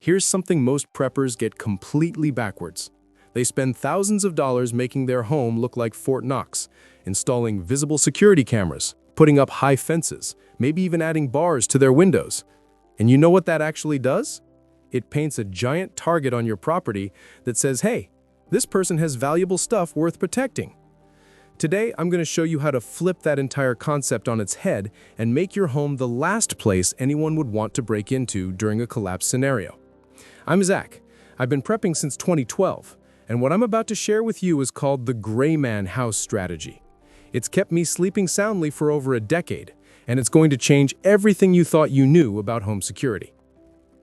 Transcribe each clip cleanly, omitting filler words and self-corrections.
Here's something most preppers get completely backwards. They spend thousands of dollars making their home look like Fort Knox, installing visible security cameras, putting up high fences, maybe even adding bars to their windows. And you know what that actually does? It paints a giant target on your property that says, hey, this person has valuable stuff worth protecting. Today, I'm going to show you how to flip that entire concept on its head and make your home the last place anyone would want to break into during a collapse scenario. I'm Zach. I've been prepping since 2012, and what I'm about to share with you is called the Gray Man House Strategy. It's kept me sleeping soundly for over a decade, and it's going to change everything you thought you knew about home security.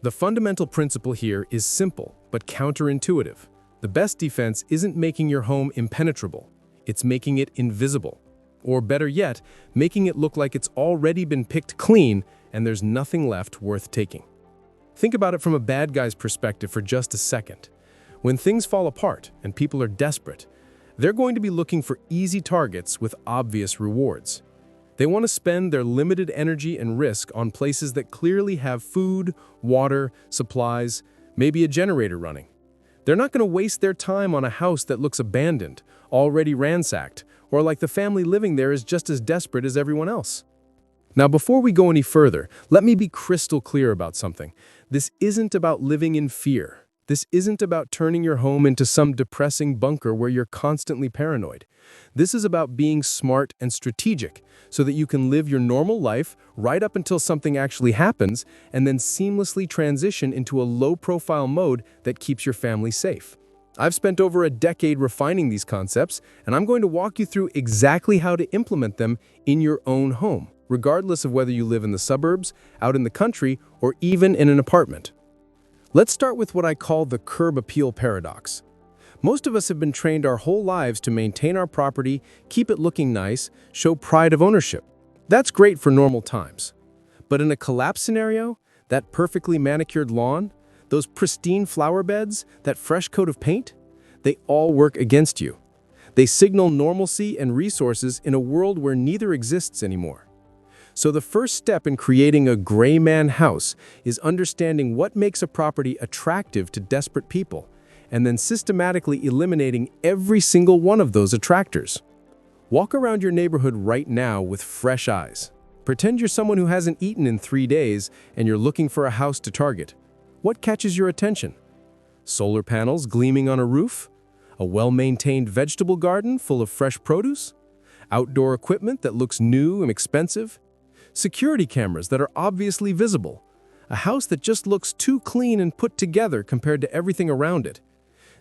The fundamental principle here is simple, but counterintuitive. The best defense isn't making your home impenetrable. It's making it invisible. Or better yet, making it look like it's already been picked clean and there's nothing left worth taking. Think about it from a bad guy's perspective for just a second. When things fall apart and people are desperate, they're going to be looking for easy targets with obvious rewards. They want to spend their limited energy and risk on places that clearly have food, water, supplies, maybe a generator running. They're not going to waste their time on a house that looks abandoned, already ransacked, or like the family living there is just as desperate as everyone else. Now, before we go any further, let me be crystal clear about something. This isn't about living in fear. This isn't about turning your home into some depressing bunker where you're constantly paranoid. This is about being smart and strategic so that you can live your normal life right up until something actually happens and then seamlessly transition into a low-profile mode that keeps your family safe. I've spent over a decade refining these concepts, and I'm going to walk you through exactly how to implement them in your own home, regardless of whether you live in the suburbs, out in the country, or even in an apartment. Let's start with what I call the curb appeal paradox. Most of us have been trained our whole lives to maintain our property, keep it looking nice, show pride of ownership. That's great for normal times. But in a collapse scenario, that perfectly manicured lawn, those pristine flower beds, that fresh coat of paint, they all work against you. They signal normalcy and resources in a world where neither exists anymore. So the first step in creating a gray man house is understanding what makes a property attractive to desperate people, and then systematically eliminating every single one of those attractors. Walk around your neighborhood right now with fresh eyes. Pretend you're someone who hasn't eaten in 3 days and you're looking for a house to target. What catches your attention? Solar panels gleaming on a roof? A well-maintained vegetable garden full of fresh produce? Outdoor equipment that looks new and expensive? Security cameras that are obviously visible? A house that just looks too clean and put together compared to everything around it?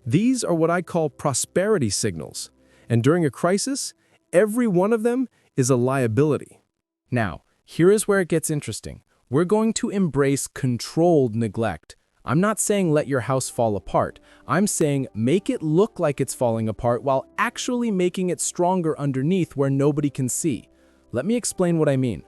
These are what I call prosperity signals, and during a crisis, every one of them is a liability. Now, here is where it gets interesting. We're going to embrace controlled neglect. I'm not saying let your house fall apart. I'm saying make it look like it's falling apart while actually making it stronger underneath where nobody can see. Let me explain what I mean.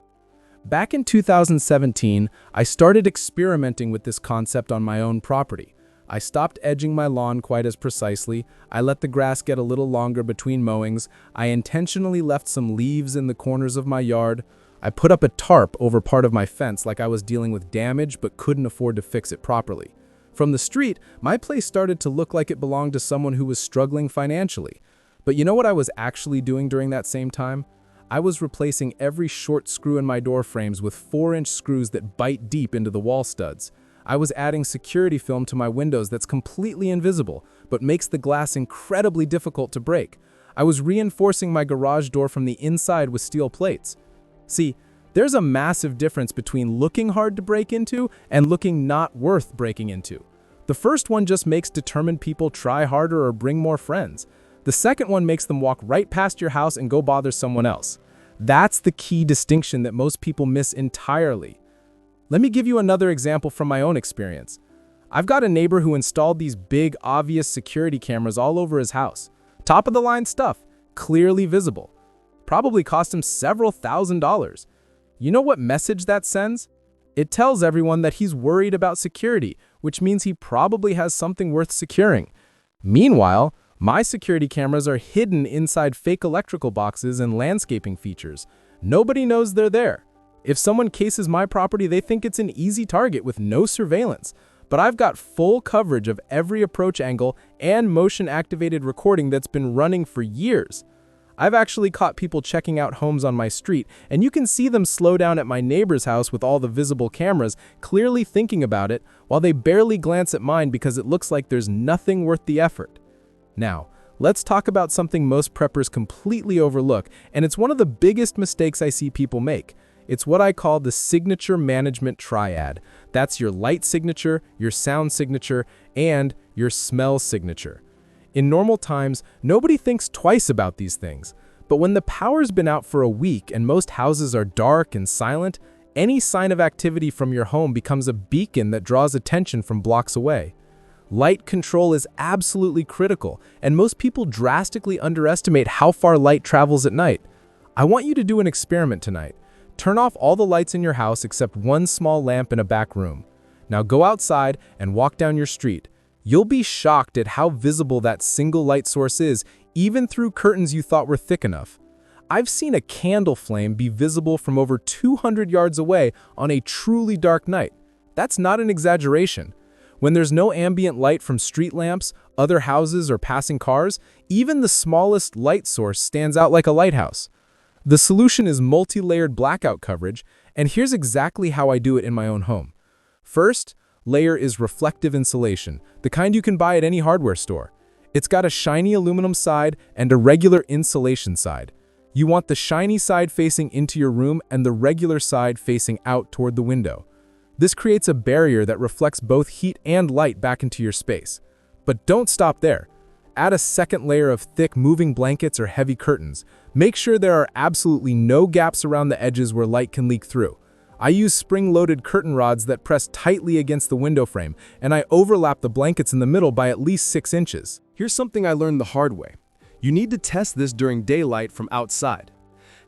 Back in 2017, I started experimenting with this concept on my own property. I stopped edging my lawn quite as precisely. I let the grass get a little longer between mowings. I intentionally left some leaves in the corners of my yard. I put up a tarp over part of my fence like I was dealing with damage but couldn't afford to fix it properly. From the street, my place started to look like it belonged to someone who was struggling financially. But you know what I was actually doing during that same time? I was replacing every short screw in my door frames with 4-inch screws that bite deep into the wall studs. I was adding security film to my windows that's completely invisible, but makes the glass incredibly difficult to break. I was reinforcing my garage door from the inside with steel plates. See, there's a massive difference between looking hard to break into and looking not worth breaking into. The first one just makes determined people try harder or bring more friends. The second one makes them walk right past your house and go bother someone else. That's the key distinction that most people miss entirely. Let me give you another example from my own experience. I've got a neighbor who installed these big, obvious security cameras all over his house. Top-of-the-line stuff, clearly visible. Probably cost him several $1,000s. You know what message that sends? It tells everyone that he's worried about security, which means he probably has something worth securing. Meanwhile, my security cameras are hidden inside fake electrical boxes and landscaping features. Nobody knows they're there. If someone cases my property, they think it's an easy target with no surveillance. but I've got full coverage of every approach angle and motion-activated recording that's been running for years. I've actually caught people checking out homes on my street, and you can see them slow down at my neighbor's house with all the visible cameras, clearly thinking about it, while they barely glance at mine because it looks like there's nothing worth the effort. Now, let's talk about something most preppers completely overlook, and it's one of the biggest mistakes I see people make. It's what I call the signature management triad. That's your light signature, your sound signature, and your smell signature. In normal times, nobody thinks twice about these things. But when the power's been out for a week and most houses are dark and silent, any sign of activity from your home becomes a beacon that draws attention from blocks away. Light control is absolutely critical, and most people drastically underestimate how far light travels at night. I want you to do an experiment tonight. Turn off all the lights in your house except one small lamp in a back room. Now go outside and walk down your street. You'll be shocked at how visible that single light source is, even through curtains you thought were thick enough. I've seen a candle flame be visible from over 200 yards away on a truly dark night. That's not an exaggeration. When there's no ambient light from street lamps, other houses, or passing cars, even the smallest light source stands out like a lighthouse. The solution is multi-layered blackout coverage, and here's exactly how I do it in my own home. First, layer is reflective insulation, the kind you can buy at any hardware store. It's got a shiny aluminum side and a regular insulation side. You want the shiny side facing into your room and the regular side facing out toward the window. This creates a barrier that reflects both heat and light back into your space. But don't stop there. Add a second layer of thick moving blankets or heavy curtains. Make sure there are absolutely no gaps around the edges where light can leak through. I use spring-loaded curtain rods that press tightly against the window frame, and I overlap the blankets in the middle by at least 6 inches. Here's something I learned the hard way. You need to test this during daylight from outside.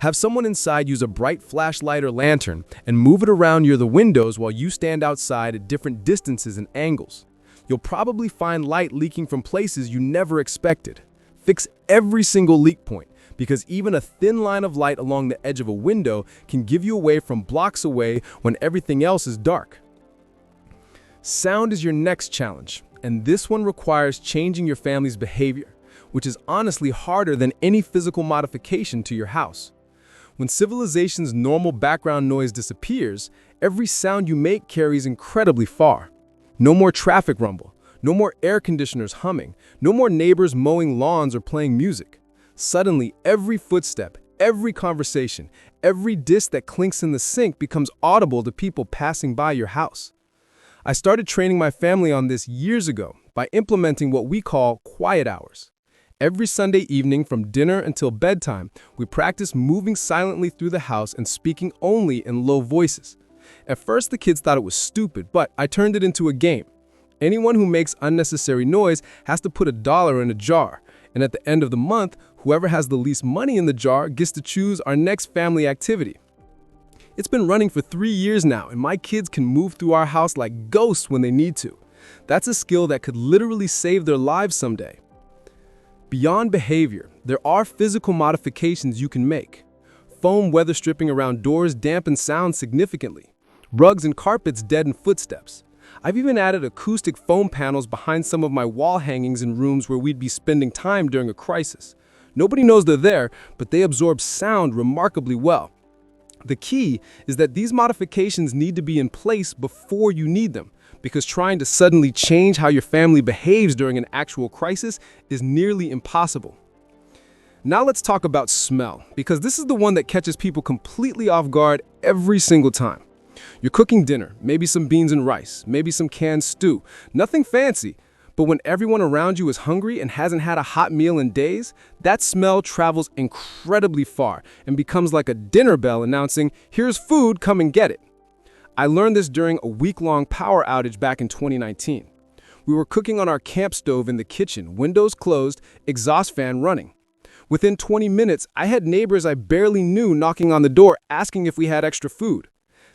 Have someone inside use a bright flashlight or lantern and move it around near the windows while you stand outside at different distances and angles. You'll probably find light leaking from places you never expected. Fix every single leak point, because even a thin line of light along the edge of a window can give you away from blocks away when everything else is dark. Sound is your next challenge, and this one requires changing your family's behavior, which is honestly harder than any physical modification to your house. When civilization's normal background noise disappears, every sound you make carries incredibly far. No more traffic rumble, no more air conditioners humming, no more neighbors mowing lawns or playing music. Suddenly, every footstep, every conversation, every dish that clinks in the sink becomes audible to people passing by your house. I started training my family on this years ago by implementing what we call quiet hours. Every Sunday evening from dinner until bedtime, we practice moving silently through the house and speaking only in low voices. At first, the kids thought it was stupid, but I turned it into a game. Anyone who makes unnecessary noise has to put $1 in a jar, and at the end of the month, whoever has the least money in the jar gets to choose our next family activity. It's been running for 3 years now, and my kids can move through our house like ghosts when they need to. That's a skill that could literally save their lives someday. Beyond behavior, there are physical modifications you can make. Foam weather stripping around doors dampens sound significantly. Rugs and carpets deaden footsteps. I've even added acoustic foam panels behind some of my wall hangings in rooms where we'd be spending time during a crisis. Nobody knows they're there, but they absorb sound remarkably well. The key is that these modifications need to be in place before you need them, because trying to suddenly change how your family behaves during an actual crisis is nearly impossible. Now let's talk about smell, because this is the one that catches people completely off guard every single time. You're cooking dinner, maybe some beans and rice, maybe some canned stew, nothing fancy, but when everyone around you is hungry and hasn't had a hot meal in days, that smell travels incredibly far and becomes like a dinner bell announcing, "Here's food, come and get it." I learned this during a week-long power outage back in 2019. We were cooking on our camp stove in the kitchen, windows closed, exhaust fan running. Within 20 minutes, I had neighbors I barely knew knocking on the door asking if we had extra food.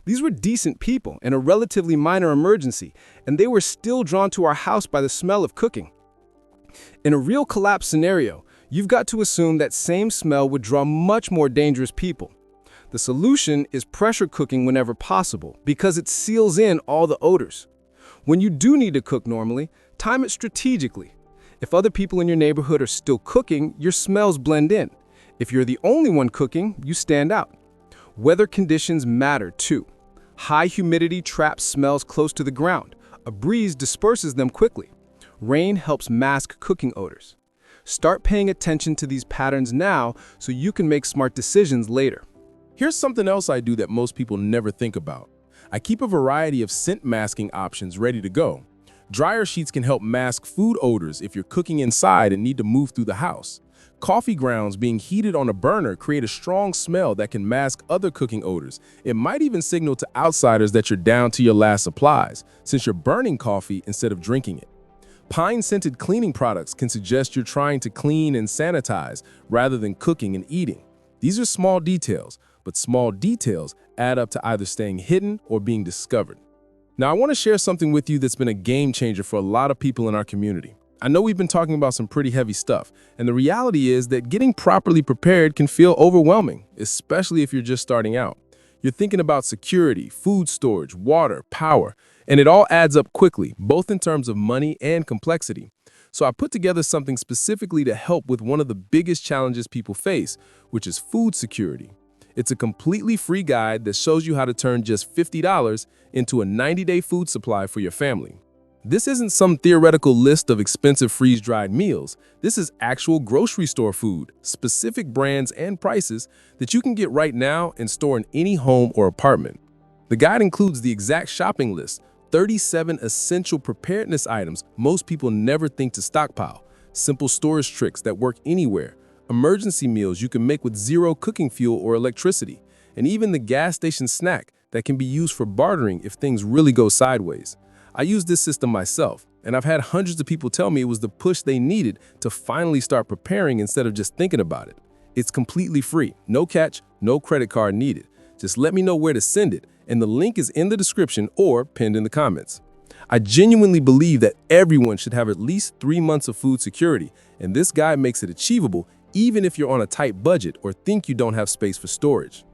These were decent people in a relatively minor emergency, and they were still drawn to our house by the smell of cooking. In a real collapse scenario, you've got to assume that same smell would draw much more dangerous people. The solution is pressure cooking whenever possible, because it seals in all the odors. When you do need to cook normally, time it strategically. If other people in your neighborhood are still cooking, your smells blend in. If you're the only one cooking, you stand out. Weather conditions matter too. High humidity traps smells close to the ground. A breeze disperses them quickly. Rain helps mask cooking odors. Start paying attention to these patterns now so you can make smart decisions later. Here's something else I do that most people never think about. I keep a variety of scent masking options ready to go. Dryer sheets can help mask food odors if you're cooking inside and need to move through the house. Coffee grounds being heated on a burner create a strong smell that can mask other cooking odors. It might even signal to outsiders that you're down to your last supplies, since you're burning coffee instead of drinking it. Pine-scented cleaning products can suggest you're trying to clean and sanitize rather than cooking and eating. These are small details, but small details add up to either staying hidden or being discovered. Now, I want to share something with you that's been a game changer for a lot of people in our community. I know we've been talking about some pretty heavy stuff, and the reality is that getting properly prepared can feel overwhelming, especially if you're just starting out. You're thinking about security, food storage, water, power, and it all adds up quickly, both in terms of money and complexity. So I put together something specifically to help with one of the biggest challenges people face, which is food security. It's a completely free guide that shows you how to turn just $50 into a 90-day food supply for your family. This isn't some theoretical list of expensive freeze-dried meals. This is actual grocery store food, specific brands and prices that you can get right now and store in any home or apartment. The guide includes the exact shopping list, 37 essential preparedness items most people never think to stockpile, simple storage tricks that work anywhere, emergency meals you can make with zero cooking fuel or electricity, and even the gas station snack that can be used for bartering if things really go sideways. I use this system myself, and I've had hundreds of people tell me it was the push they needed to finally start preparing instead of just thinking about it. It's completely free, no catch, no credit card needed. Just let me know where to send it, and the link is in the description or pinned in the comments. I genuinely believe that everyone should have at least 3 months of food security, and this guide makes it achievable even if you're on a tight budget or think you don't have space for storage.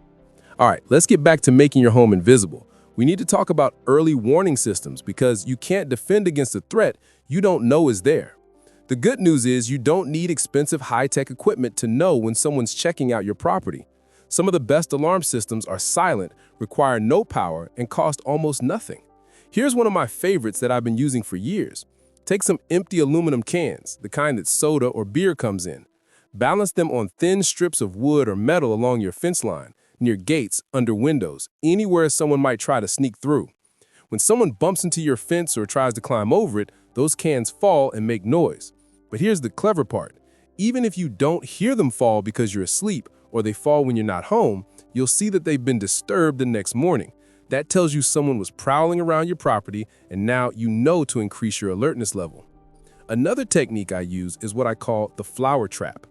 All right, let's get back to making your home invisible. We need to talk about early warning systems because you can't defend against a threat you don't know is there. The good news is you don't need expensive high-tech equipment to know when someone's checking out your property. Some of the best alarm systems are silent, require no power, and cost almost nothing. Here's one of my favorites that I've been using for years. Take some empty aluminum cans, the kind that soda or beer comes in. Balance them on thin strips of wood or metal along your fence line, near gates, under windows, anywhere someone might try to sneak through. When someone bumps into your fence or tries to climb over it, those cans fall and make noise. But here's the clever part. Even if you don't hear them fall because you're asleep or they fall when you're not home, you'll see that they've been disturbed the next morning. That tells you someone was prowling around your property, and now you know to increase your alertness level. Another technique I use is what I call the flour trap.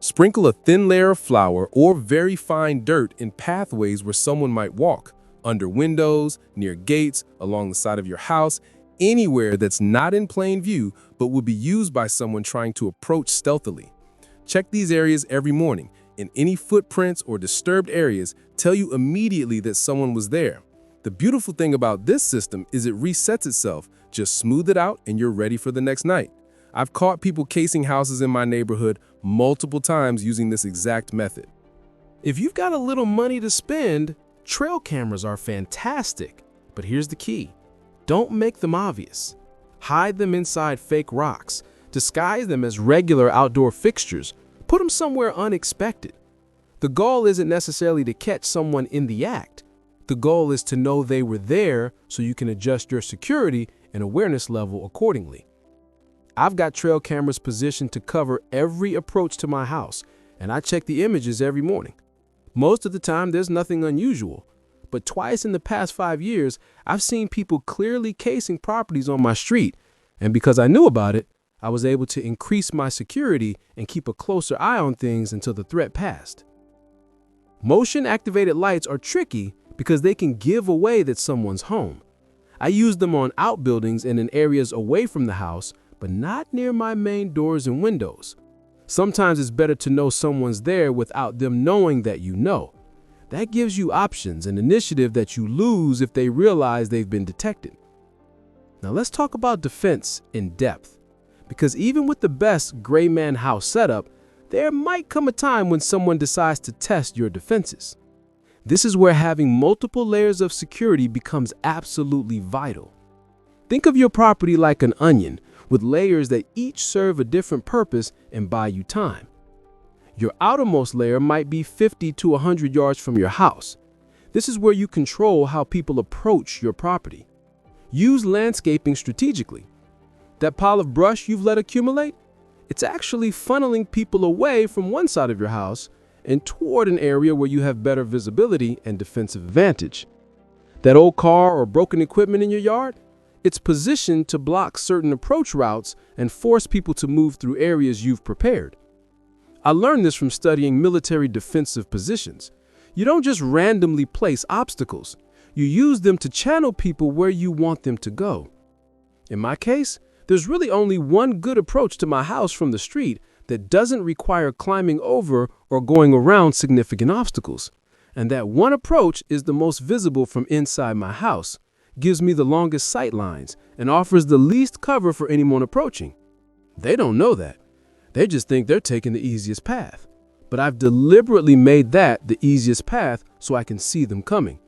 Sprinkle a thin layer of flour or very fine dirt in pathways where someone might walk, under windows, near gates, along the side of your house, anywhere that's not in plain view but will be used by someone trying to approach stealthily. Check these areas every morning, and any footprints or disturbed areas tell you immediately that someone was there. The beautiful thing about this system is it resets itself. Just smooth it out and you're ready for the next night. I've caught people casing houses in my neighborhood multiple times using this exact method. If you've got a little money to spend, trail cameras are fantastic. But here's the key. Don't make them obvious. Hide them inside fake rocks. Disguise them as regular outdoor fixtures. Put them somewhere unexpected. The goal isn't necessarily to catch someone in the act. The goal is to know they were there so you can adjust your security and awareness level accordingly. I've got trail cameras positioned to cover every approach to my house, and I check the images every morning. Most of the time, there's nothing unusual, but twice in the past 5 years, I've seen people clearly casing properties on my street, and because I knew about it, I was able to increase my security and keep a closer eye on things until the threat passed. Motion-activated lights are tricky because they can give away that someone's home. I use them on outbuildings and in areas away from the house, but not near my main doors and windows. Sometimes it's better to know someone's there without them knowing that you know. That gives you options and initiative that you lose if they realize they've been detected. Now let's talk about defense in depth, because even with the best gray man house setup, there might come a time when someone decides to test your defenses. This is where having multiple layers of security becomes absolutely vital. Think of your property like an onion, with layers that each serve a different purpose and buy you time. Your outermost layer might be 50 to 100 yards from your house. This is where you control how people approach your property. Use landscaping strategically. That pile of brush you've let accumulate, it's actually funneling people away from one side of your house and toward an area where you have better visibility and defensive advantage. That old car or broken equipment in your yard, it's positioned to block certain approach routes and force people to move through areas you've prepared. I learned this from studying military defensive positions. You don't just randomly place obstacles. You use them to channel people where you want them to go. In my case, there's really only one good approach to my house from the street that doesn't require climbing over or going around significant obstacles. And that one approach is the most visible from inside my house, gives me the longest sight lines, and offers the least cover for anyone approaching. They don't know that. They just think they're taking the easiest path. But I've deliberately made that the easiest path so I can see them coming.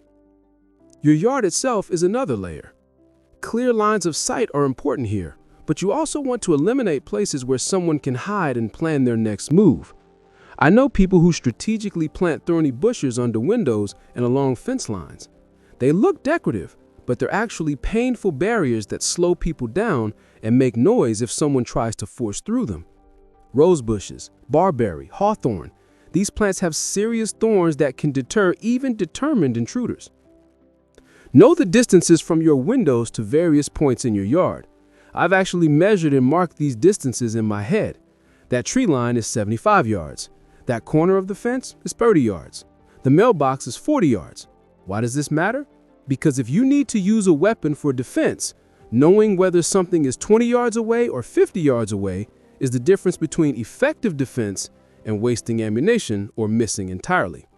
Your yard itself is another layer. Clear lines of sight are important here, but you also want to eliminate places where someone can hide and plan their next move. I know people who strategically plant thorny bushes under windows and along fence lines. They look decorative, but they're actually painful barriers that slow people down and make noise if someone tries to force through them. Rose bushes, barberry, hawthorn, these plants have serious thorns that can deter even determined intruders. Know the distances from your windows to various points in your yard. I've actually measured and marked these distances in my head. That tree line is 75 yards. That corner of the fence is 30 yards. The mailbox is 40 yards. Why does this matter? Because if you need to use a weapon for defense, knowing whether something is 20 yards away or 50 yards away is the difference between effective defense and wasting ammunition or missing entirely.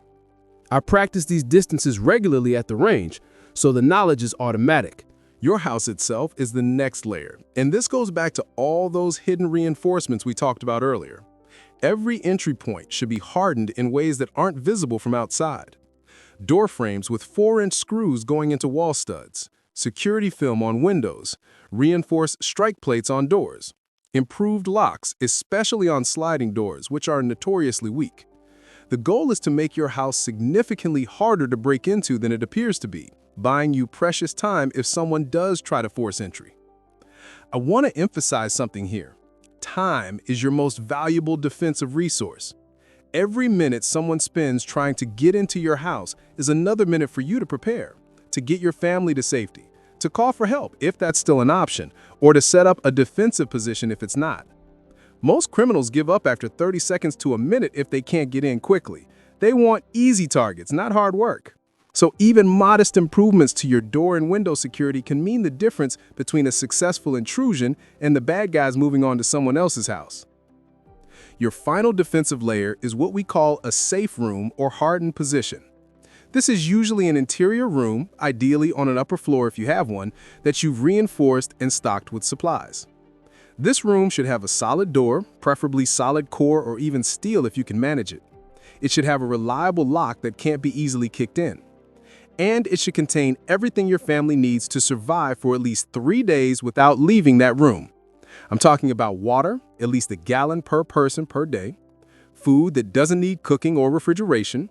I practice these distances regularly at the range, so the knowledge is automatic. Your house itself is the next layer, and this goes back to all those hidden reinforcements we talked about earlier. Every entry point should be hardened in ways that aren't visible from outside. Door frames with 4-inch screws going into wall studs, security film on windows, reinforced strike plates on doors, improved locks, especially on sliding doors, which are notoriously weak. The goal is to make your house significantly harder to break into than it appears to be, buying you precious time if someone does try to force entry. I want to emphasize something here. Time is your most valuable defensive resource. Every minute someone spends trying to get into your house is another minute for you to prepare, to get your family to safety, to call for help if that's still an option, or to set up a defensive position if it's not. Most criminals give up after 30 seconds to a minute if they can't get in quickly. They want easy targets, not hard work. So even modest improvements to your door and window security can mean the difference between a successful intrusion and the bad guys moving on to someone else's house. Your final defensive layer is what we call a safe room or hardened position. This is usually an interior room, ideally on an upper floor if you have one, that you've reinforced and stocked with supplies. This room should have a solid door, preferably solid core or even steel if you can manage it. It should have a reliable lock that can't be easily kicked in. And it should contain everything your family needs to survive for at least 3 days without leaving that room. I'm talking about water, at least a gallon per person per day, food that doesn't need cooking or refrigeration,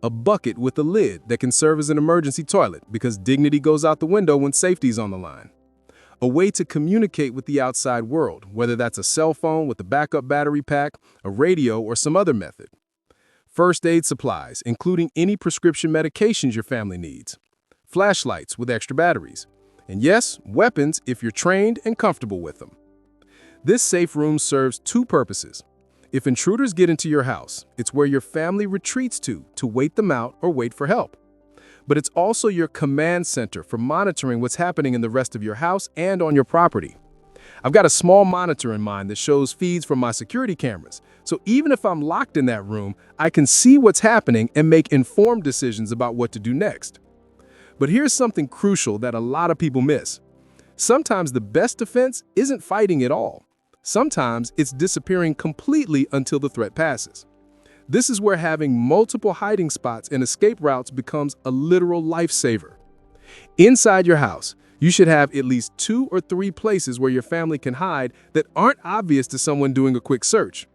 a bucket with a lid that can serve as an emergency toilet because dignity goes out the window when safety's on the line, a way to communicate with the outside world, whether that's a cell phone with a backup battery pack, a radio, or some other method. First aid supplies, including any prescription medications your family needs. Flashlights with extra batteries. And yes, weapons if you're trained and comfortable with them. This safe room serves 2 purposes. If intruders get into your house, it's where your family retreats to wait them out or wait for help. But it's also your command center for monitoring what's happening in the rest of your house and on your property. I've got a small monitor in mind that shows feeds from my security cameras, so even if I'm locked in that room, I can see what's happening and make informed decisions about what to do next. But here's something crucial that a lot of people miss. Sometimes the best defense isn't fighting at all. Sometimes it's disappearing completely until the threat passes. This is where having multiple hiding spots and escape routes becomes a literal lifesaver. Inside your house, you should have at least 2 or 3 places where your family can hide that aren't obvious to someone doing a quick search.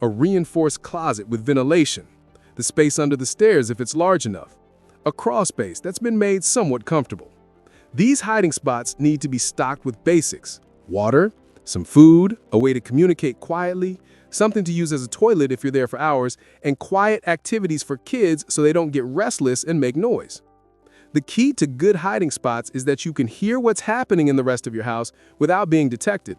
A reinforced closet with ventilation, the space under the stairs if it's large enough, a crawl space that's been made somewhat comfortable. These hiding spots need to be stocked with basics: water, some food, a way to communicate quietly, something to use as a toilet if you're there for hours, and quiet activities for kids so they don't get restless and make noise. The key to good hiding spots is that you can hear what's happening in the rest of your house without being detected.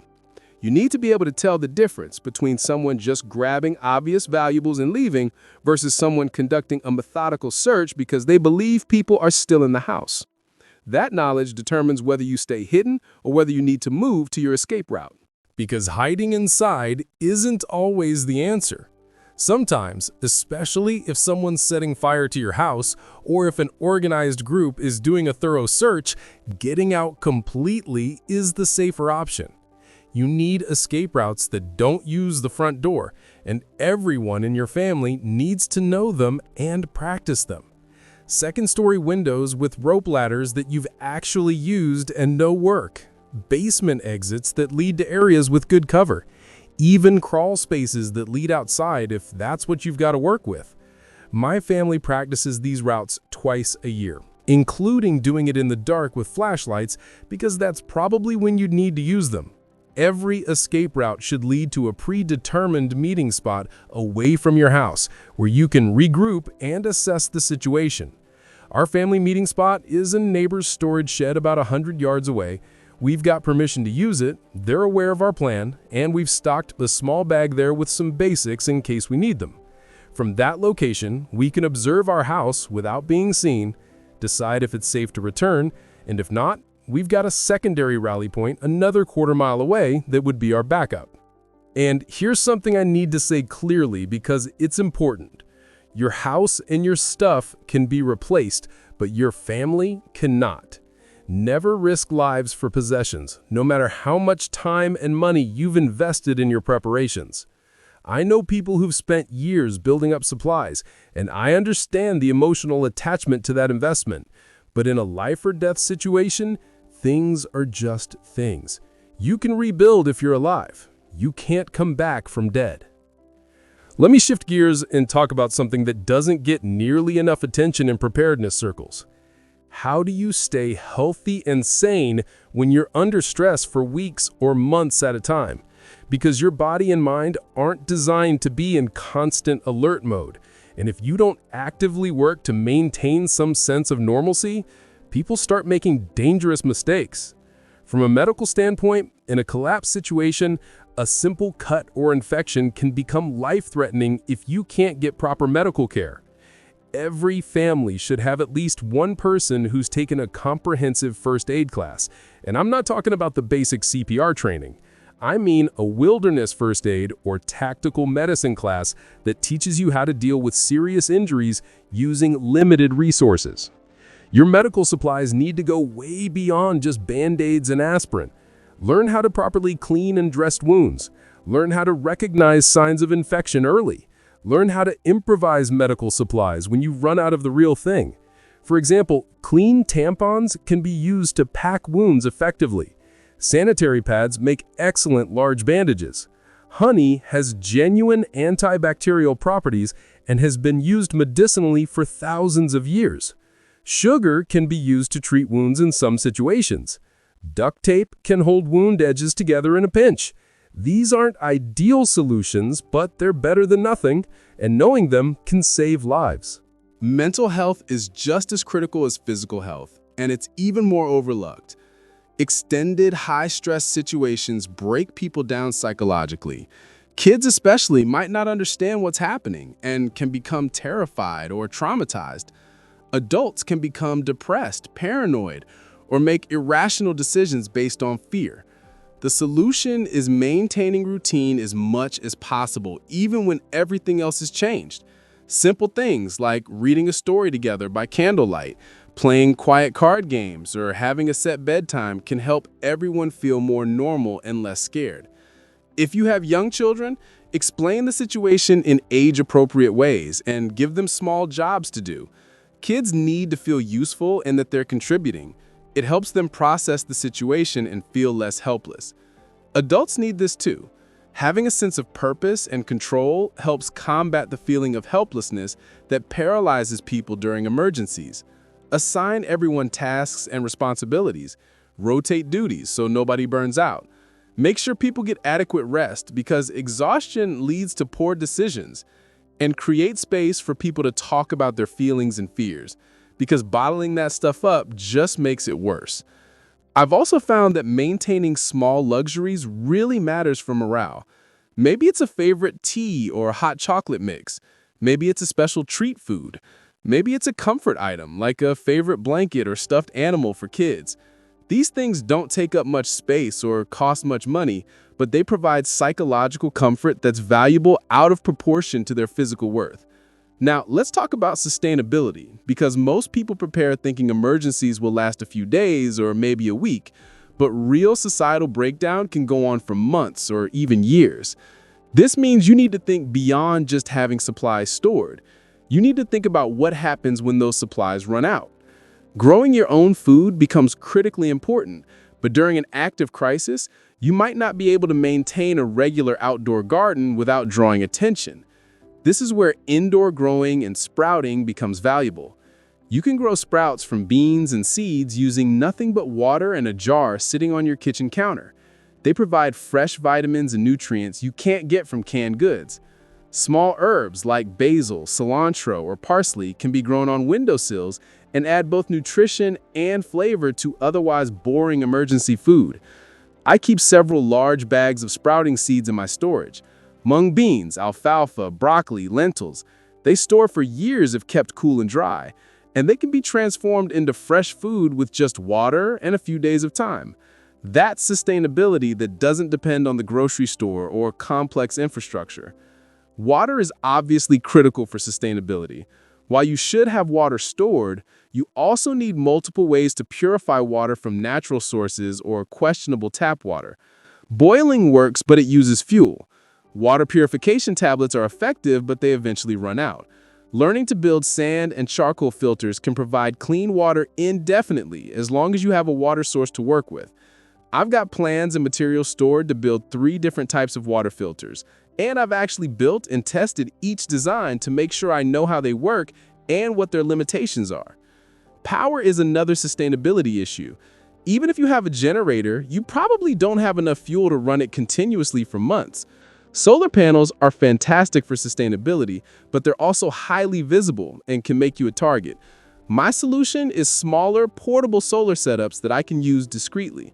You need to be able to tell the difference between someone just grabbing obvious valuables and leaving versus someone conducting a methodical search because they believe people are still in the house. That knowledge determines whether you stay hidden or whether you need to move to your escape route. Because hiding inside isn't always the answer. Sometimes, especially if someone's setting fire to your house or if an organized group is doing a thorough search, getting out completely is the safer option. You need escape routes that don't use the front door, and everyone in your family needs to know them and practice them. Second-story windows with rope ladders that you've actually used and know work. Basement exits that lead to areas with good cover. Even crawl spaces that lead outside if that's what you've got to work with. My family practices these routes twice a year, including doing it in the dark with flashlights because that's probably when you'd need to use them. Every escape route should lead to a predetermined meeting spot away from your house where you can regroup and assess the situation. Our family meeting spot is a neighbor's storage shed about 100 yards away. We've got permission to use it, they're aware of our plan, and we've stocked a small bag there with some basics in case we need them. From that location, we can observe our house without being seen, decide if it's safe to return, and if not, we've got a secondary rally point another quarter-mile away that would be our backup. And here's something I need to say clearly because it's important. Your house and your stuff can be replaced, but your family cannot. Never risk lives for possessions, no matter how much time and money you've invested in your preparations. I know people who've spent years building up supplies, and I understand the emotional attachment to that investment. But in a life or death situation, things are just things. You can rebuild if you're alive. You can't come back from dead. Let me shift gears and talk about something that doesn't get nearly enough attention in preparedness circles. How do you stay healthy and sane when you're under stress for weeks or months at a time? Because your body and mind aren't designed to be in constant alert mode. And if you don't actively work to maintain some sense of normalcy, people start making dangerous mistakes. From a medical standpoint, in a collapse situation, a simple cut or infection can become life-threatening if you can't get proper medical care. Every family should have at least one person who's taken a comprehensive first aid class. And I'm not talking about the basic CPR training. I mean a wilderness first aid or tactical medicine class that teaches you how to deal with serious injuries using limited resources. Your medical supplies need to go way beyond just Band-Aids and aspirin. Learn how to properly clean and dress wounds. Learn how to recognize signs of infection early. Learn how to improvise medical supplies when you run out of the real thing. For example, clean tampons can be used to pack wounds effectively. Sanitary pads make excellent large bandages. Honey has genuine antibacterial properties and has been used medicinally for thousands of years. Sugar can be used to treat wounds in some situations. Duct tape can hold wound edges together in a pinch. These aren't ideal solutions, but they're better than nothing, and knowing them can save lives. Mental health is just as critical as physical health, and it's even more overlooked. Extended high-stress situations break people down psychologically. Kids especially might not understand what's happening and can become terrified or traumatized. Adults can become depressed, paranoid, or make irrational decisions based on fear. The solution is maintaining routine as much as possible, even when everything else has changed. Simple things like reading a story together by candlelight, Playing quiet card games or having a set bedtime can help everyone feel more normal and less scared. If you have young children, explain the situation in age-appropriate ways and give them small jobs to do. Kids need to feel useful and that they're contributing. It helps them process the situation and feel less helpless. Adults need this too. Having a sense of purpose and control helps combat the feeling of helplessness that paralyzes people during emergencies. Assign everyone tasks and responsibilities. Rotate duties so nobody burns out. Make sure people get adequate rest because exhaustion leads to poor decisions. And create space for people to talk about their feelings and fears because bottling that stuff up just makes it worse. I've also found that maintaining small luxuries really matters for morale. Maybe it's a favorite tea or a hot chocolate mix. Maybe it's a special treat food. Maybe it's a comfort item like a favorite blanket or stuffed animal for kids. These things don't take up much space or cost much money, but they provide psychological comfort that's valuable out of proportion to their physical worth. Now, let's talk about sustainability, because most people prepare thinking emergencies will last a few days or maybe a week, but real societal breakdown can go on for months or even years. This means you need to think beyond just having supplies stored. You need to think about what happens when those supplies run out. Growing your own food becomes critically important, but during an active crisis, you might not be able to maintain a regular outdoor garden without drawing attention. This is where indoor growing and sprouting becomes valuable. You can grow sprouts from beans and seeds using nothing but water and a jar sitting on your kitchen counter. They provide fresh vitamins and nutrients you can't get from canned goods. Small herbs like basil, cilantro, or parsley can be grown on windowsills and add both nutrition and flavor to otherwise boring emergency food. I keep several large bags of sprouting seeds in my storage. Mung beans, alfalfa, broccoli, lentils. They store for years if kept cool and dry, and they can be transformed into fresh food with just water and a few days of time. That's sustainability that doesn't depend on the grocery store or complex infrastructure. Water is obviously critical for sustainability. While you should have water stored, you also need multiple ways to purify water from natural sources or questionable tap water. Boiling works, but it uses fuel. Water purification tablets are effective, but they eventually run out. Learning to build sand and charcoal filters can provide clean water indefinitely as long as you have a water source to work with. I've got plans and materials stored to build 3 different types of water filters, and I've actually built and tested each design to make sure I know how they work and what their limitations are. Power is another sustainability issue. Even if you have a generator, you probably don't have enough fuel to run it continuously for months. Solar panels are fantastic for sustainability, but they're also highly visible and can make you a target. My solution is smaller, portable solar setups that I can use discreetly.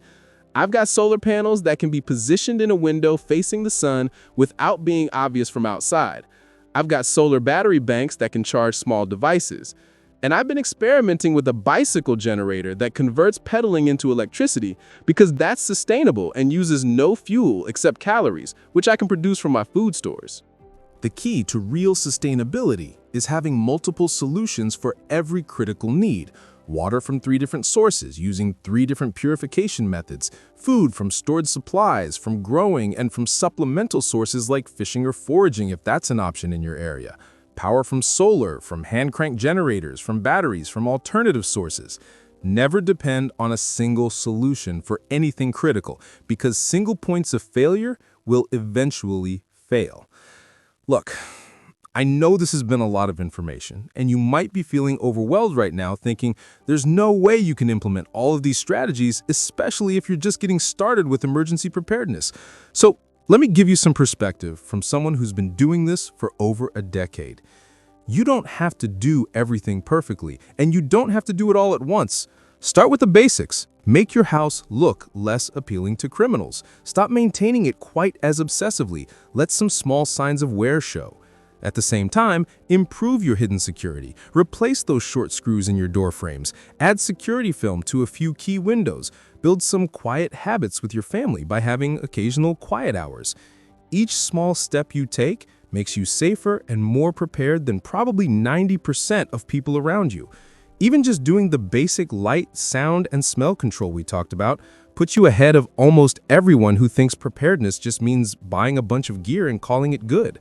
I've got solar panels that can be positioned in a window facing the sun without being obvious from outside. I've got solar battery banks that can charge small devices. And I've been experimenting with a bicycle generator that converts pedaling into electricity because that's sustainable and uses no fuel except calories, which I can produce from my food stores. The key to real sustainability is having multiple solutions for every critical need. Water from 3 different sources using 3 different purification methods, food from stored supplies, from growing, and from supplemental sources like fishing or foraging if that's an option in your area. Power from solar, from hand-crank generators, from batteries, from alternative sources. Never depend on a single solution for anything critical, because single points of failure will eventually fail. Look, I know this has been a lot of information, and you might be feeling overwhelmed right now thinking there's no way you can implement all of these strategies, especially if you're just getting started with emergency preparedness. So, let me give you some perspective from someone who's been doing this for over a decade. You don't have to do everything perfectly, and you don't have to do it all at once. Start with the basics. Make your house look less appealing to criminals. Stop maintaining it quite as obsessively. Let some small signs of wear show. At the same time, improve your hidden security. Replace those short screws in your door frames. Add security film to a few key windows. Build some quiet habits with your family by having occasional quiet hours. Each small step you take makes you safer and more prepared than probably 90% of people around you. Even just doing the basic light, sound, and smell control we talked about puts you ahead of almost everyone who thinks preparedness just means buying a bunch of gear and calling it good.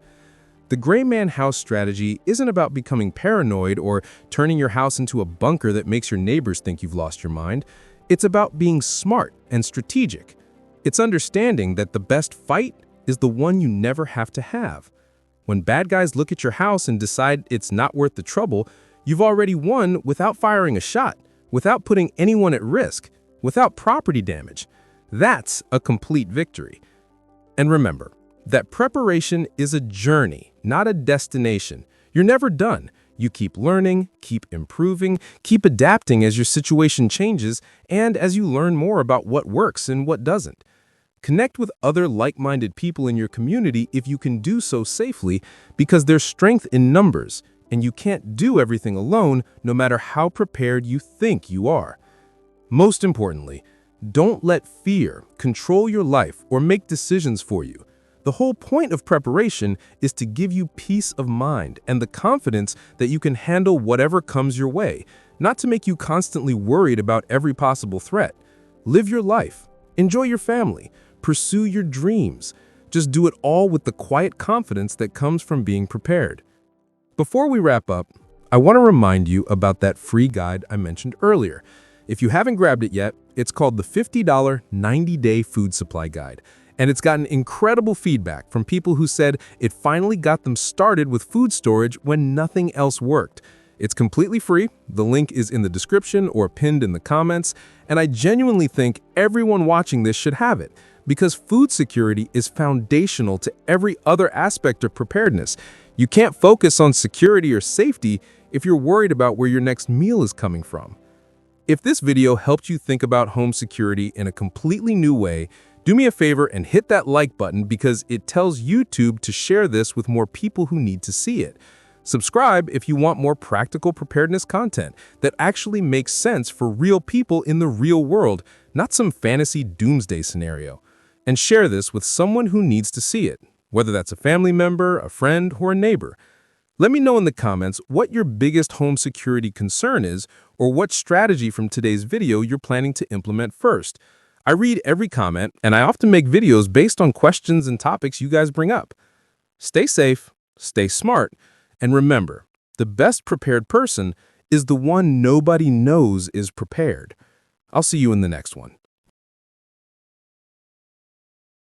The gray man house strategy isn't about becoming paranoid or turning your house into a bunker that makes your neighbors think you've lost your mind. It's about being smart and strategic. It's understanding that the best fight is the one you never have to have. When bad guys look at your house and decide it's not worth the trouble, you've already won without firing a shot, without putting anyone at risk, without property damage. That's a complete victory. And remember that preparation is a journey, not a destination. You're never done. You keep learning, keep improving, keep adapting as your situation changes and as you learn more about what works and what doesn't. Connect with other like-minded people in your community if you can do so safely, because there's strength in numbers, and you can't do everything alone no matter how prepared you think you are. Most importantly, don't let fear control your life or make decisions for you. The whole point of preparation is to give you peace of mind and the confidence that you can handle whatever comes your way, not to make you constantly worried about every possible threat. Live your life, enjoy your family, pursue your dreams. Just do it all with the quiet confidence that comes from being prepared. Before we wrap up, I want to remind you about that free guide I mentioned earlier. If you haven't grabbed it yet, it's called the $50 90-Day Food Supply Guide, and it's gotten incredible feedback from people who said it finally got them started with food storage when nothing else worked. It's completely free, the link is in the description or pinned in the comments, and I genuinely think everyone watching this should have it, because food security is foundational to every other aspect of preparedness. You can't focus on security or safety if you're worried about where your next meal is coming from. If this video helped you think about home security in a completely new way, do me a favor and hit that like button, because it tells YouTube to share this with more people who need to see it. Subscribe if you want more practical preparedness content that actually makes sense for real people in the real world, not some fantasy doomsday scenario. And share this with someone who needs to see it, whether that's a family member, a friend, or a neighbor. Let me know in the comments what your biggest home security concern is, or what strategy from today's video you're planning to implement first. I read every comment, and I often make videos based on questions and topics you guys bring up. Stay safe, stay smart, and remember, the best prepared person is the one nobody knows is prepared. I'll see you in the next one.